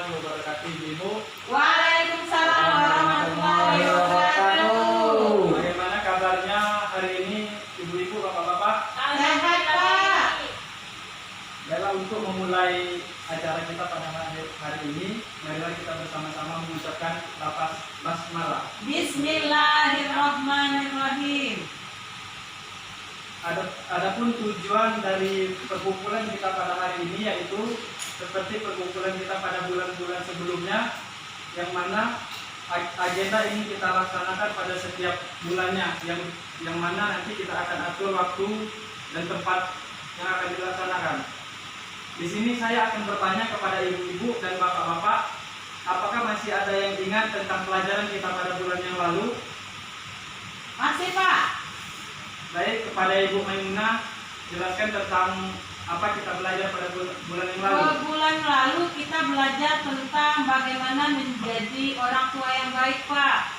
warahmatullahi wabarakatuh, Ibu. Waalaikumsalam warahmatullahi wabarakatuh. Bagaimana kabarnya hari ini, Ibu-ibu, Bapak-bapak? Sehat, Pak. Baiklah, untuk memulai acara kita pada hari ini, marilah kita bersama-sama mengucapkan lafaz basmalah. Bismillahirrahmanirrahim. Adapun tujuan dari perkumpulan kita pada hari ini yaitu seperti perkumpulan kita pada bulan-bulan sebelumnya, yang mana agenda ini kita laksanakan pada setiap bulannya, yang mana nanti kita akan atur waktu dan tempat yang akan dilaksanakan. Di sini saya akan bertanya kepada ibu-ibu dan bapak-bapak, apakah masih ada yang ingat tentang pelajaran kita pada bulan yang lalu? Masih, Pak. Baik, kepada Ibu Maimunah, jelaskan tentang apa kita belajar pada bulan yang lalu. Bulan lalu kita belajar tentang bagaimana menjadi orang tua yang baik, Pak.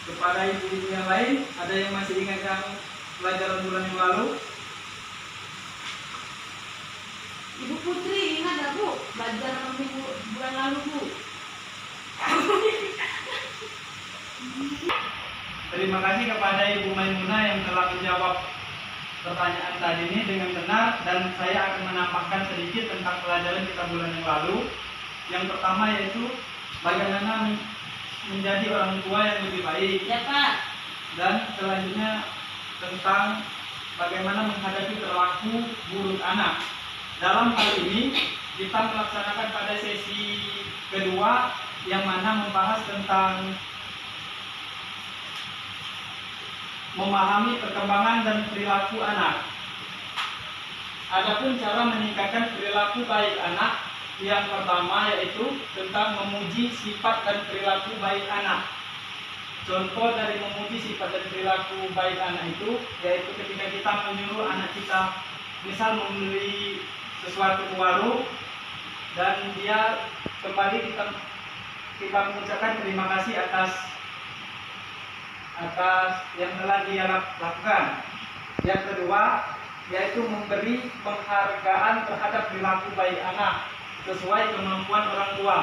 Kepada ibu-ibu yang lain, ada yang masih ingat yang pelajaran bulan yang lalu? Ibu Putri ingat nggak, Bu? Belajar bulan lalu, Bu? Terima kasih kepada Ibu Maimunah yang telah menjawab pertanyaan tadi ini dengan benar, dan saya akan menambahkan sedikit tentang pelajaran kita bulan yang lalu. Yang pertama yaitu bagaimana menjadi orang tua yang lebih baik. Ya, Pak. Dan selanjutnya tentang bagaimana menghadapi perilaku buruk anak. Dalam hal ini kita melaksanakan pada sesi kedua yang mana membahas tentang memahami perkembangan dan perilaku anak. Adapun cara meningkatkan perilaku baik anak, yang pertama yaitu tentang memuji sifat dan perilaku baik anak. Contoh dari memuji sifat dan perilaku baik anak itu yaitu ketika kita menyuruh anak kita misal membeli sesuatu ke warung dan dia kembali, kita mengucapkan terima kasih atas yang telah dia lakukan. Yang kedua yaitu memberi penghargaan terhadap perilaku baik anak sesuai kemampuan orang tua,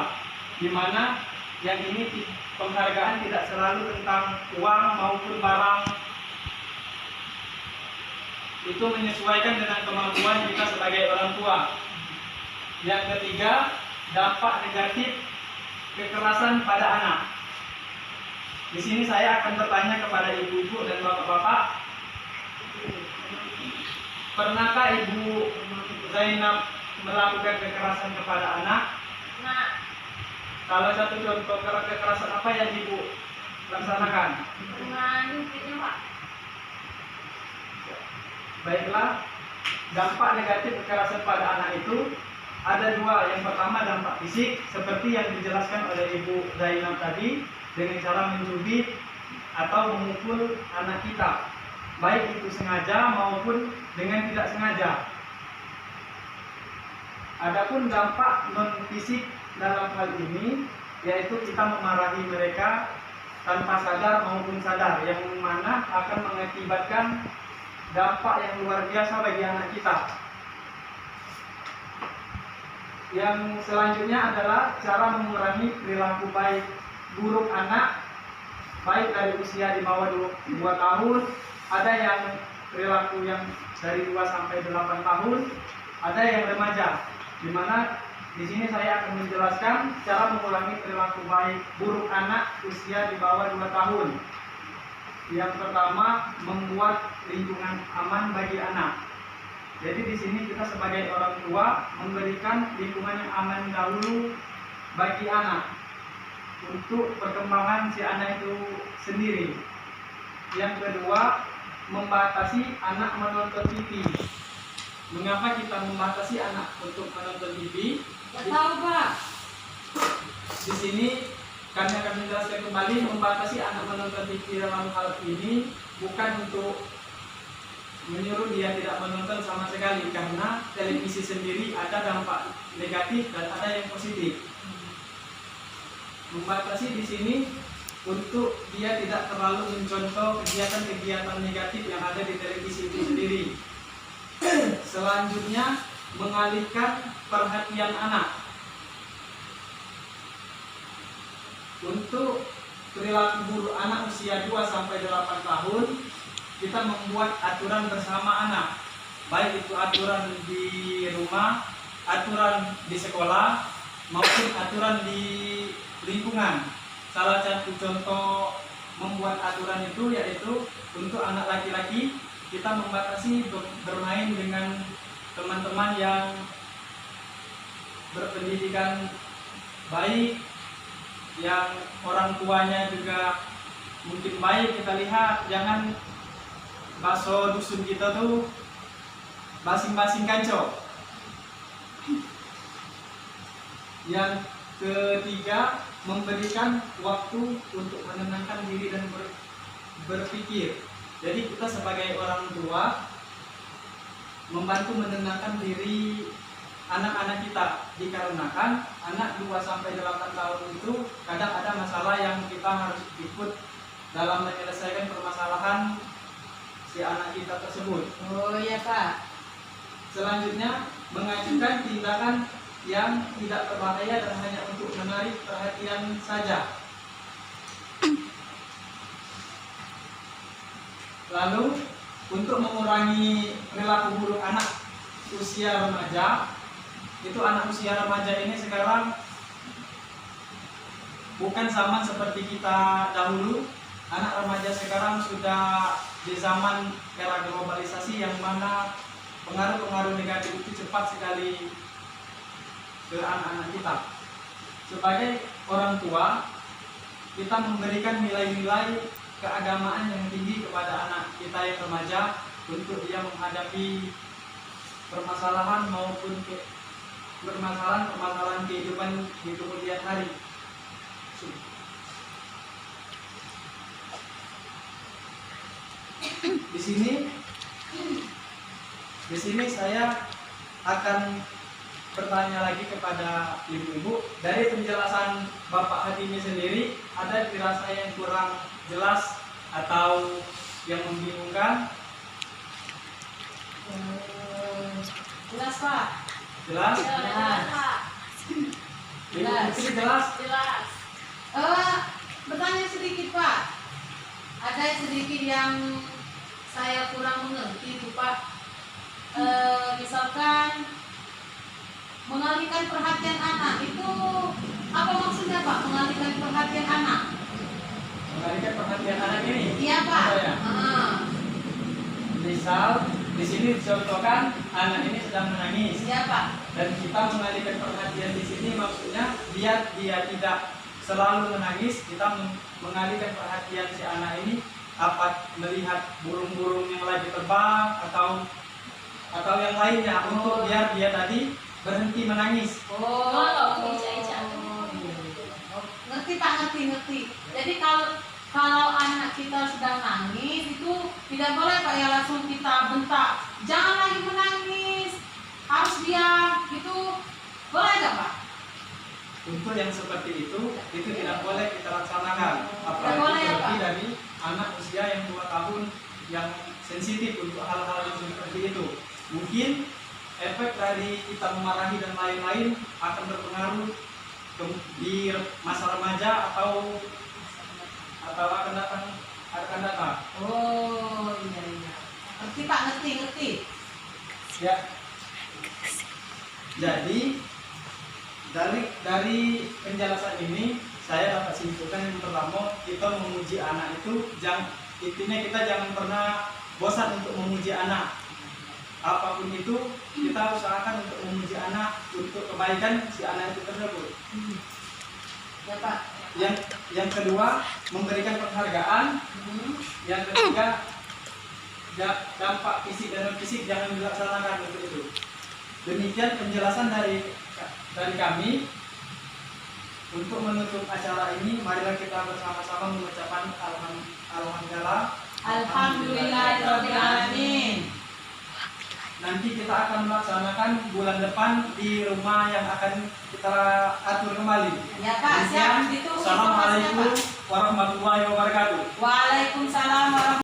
di mana yang ini penghargaan tidak selalu tentang uang maupun barang, itu menyesuaikan dengan kemampuan kita sebagai orang tua. Yang ketiga, dampak negatif kekerasan pada anak. Di sini saya akan bertanya kepada ibu-ibu dan bapak-bapak, pernahkah Ibu Zainab melakukan kekerasan kepada anak? Nah, Kalau satu contoh kekerasan apa yang Ibu laksanakan? nyupitnya, Pak. Baiklah, dampak negatif kekerasan pada anak itu ada dua. Yang pertama dampak fisik, seperti yang dijelaskan oleh Ibu Zainab tadi, dengan cara mencubit atau memukul anak kita, baik itu sengaja maupun dengan tidak sengaja. Adapun dampak non fisik dalam hal ini yaitu kita memarahi mereka tanpa sadar maupun sadar, yang mana akan mengakibatkan dampak yang luar biasa bagi anak kita. Yang selanjutnya adalah cara mengurangi perilaku baik buruk anak, baik dari usia di bawah 2 tahun, ada yang perilaku yang dari 2 sampai 8 tahun, ada yang remaja, di mana di sini saya akan menjelaskan cara mengurangi perilaku baik buruk anak usia di bawah 2 tahun. Yang pertama, membuat lingkungan aman bagi anak. Jadi di sini kita sebagai orang tua memberikan lingkungan yang aman dahulu bagi anak untuk perkembangan si anak itu sendiri. Yang kedua, membatasi anak menonton TV. Mengapa kita membatasi anak untuk menonton TV? Nggak tahu, Pak. Di sini kami akan menjelaskan kembali, membatasi anak menonton TV dalam hal ini bukan untuk menyuruh dia tidak menonton sama sekali, karena televisi sendiri ada dampak negatif dan ada yang positif. Membatasi di sini untuk dia tidak terlalu mencontoh kegiatan-kegiatan negatif yang ada di televisi itu sendiri. Selanjutnya, mengalihkan perhatian anak. untuk perilaku buruk anak usia 2 sampai 8 tahun, kita membuat aturan bersama anak. Baik itu aturan di rumah, aturan di sekolah, maupun aturan di lingkungan. Salah satu contoh membuat aturan itu yaitu untuk anak laki-laki, kita membatasi bermain dengan teman-teman yang berpendidikan baik, yang orang tuanya juga mungkin baik. Kita lihat, jangan bakso dusun kita tuh basing-basing kanco. Yang ketiga, memberikan waktu untuk menenangkan diri dan berpikir. Jadi kita sebagai orang tua membantu menenangkan diri anak-anak kita, dikarenakan anak 2 sampai 8 tahun itu kadang ada masalah yang kita harus ikut dalam menyelesaikan permasalahan si anak kita tersebut. Oh iya Pak. Selanjutnya, mengajukan tindakan yang tidak berbahaya dan hanya untuk menarik perhatian saja. Lalu, untuk mengurangi perilaku buruk anak usia remaja, itu anak usia remaja ini sekarang bukan sama seperti kita dahulu. Anak remaja sekarang sudah di zaman era globalisasi yang mana pengaruh-pengaruh negatif itu cepat sekali ke anak-anak kita. Sebagai orang tua, kita memberikan nilai-nilai keagamaan yang tinggi kepada anak kita yang remaja untuk dia menghadapi permasalahan maupun permasalahan kehidupan di kemudian hari. Di sini saya akan bertanya lagi kepada ibu-ibu. Dari penjelasan Bapak Hatimi sendiri, ada dirasa yang kurang jelas atau yang membingungkan? Jelas Pak. Jelas? Jelas. Ibu Putri jelas? Jelas. Bertanya sedikit Pak. Ada sedikit yang saya kurang mengerti itu Pak. Misalkan mengalihkan perhatian anak itu apa maksudnya Pak? Mengalihkan perhatian anak? Mengalihkan perhatian anak ini? Iya Pak. Apa ya? Misal di sini dicontohkan anak ini sedang menangis. Iya Pak. Dan kita mengalihkan perhatian di sini maksudnya biar dia tidak selalu menangis, kita mengalihkan perhatian si anak ini apa melihat burung-burung yang lagi terbang atau yang lainnya untuk biar dia tadi berhenti menangis. Ngerti Pak, ngerti. Jadi kalau anak kita sedang nangis itu tidak boleh Pak ya langsung kita bentak. Jangan lagi menangis, harus diam. Itu boleh nggak Pak? Untuk yang seperti itu tidak boleh kita laksanakan. Apalagi boleh, ya, terlebih Pak? dari anak usia yang 2 tahun yang sensitif untuk hal-hal yang seperti itu. Mungkin efek dari kita memarahi dan lain-lain akan berpengaruh di masa remaja atau akan datang. Oh iya. Ngerti Pak, ngerti. Ya. Jadi dari penjelasan ini saya dapat simpulkan yang pertama, kita memuji anak itu intinya kita jangan pernah bosan untuk memuji anak. Apapun itu kita usahakan untuk memuji anak untuk kebaikan si anak itu tersebut. Ya Pak. Yang kedua, memberikan penghargaan. Yang ketiga, dampak fisik dan non fisik jangan dilaksanakan untuk itu. Demikian penjelasan dari kami. Untuk menutup acara ini, marilah kita bersama-sama mengucapkan Alhamdulillahirobbilalamin. Nanti kita akan melaksanakan bulan depan di rumah yang akan kita atur kembali. Ya Pak, siap. Assalamualaikum warahmatullahi wabarakatuh. Waalaikumsalam warahmatullahi wabarakatuh.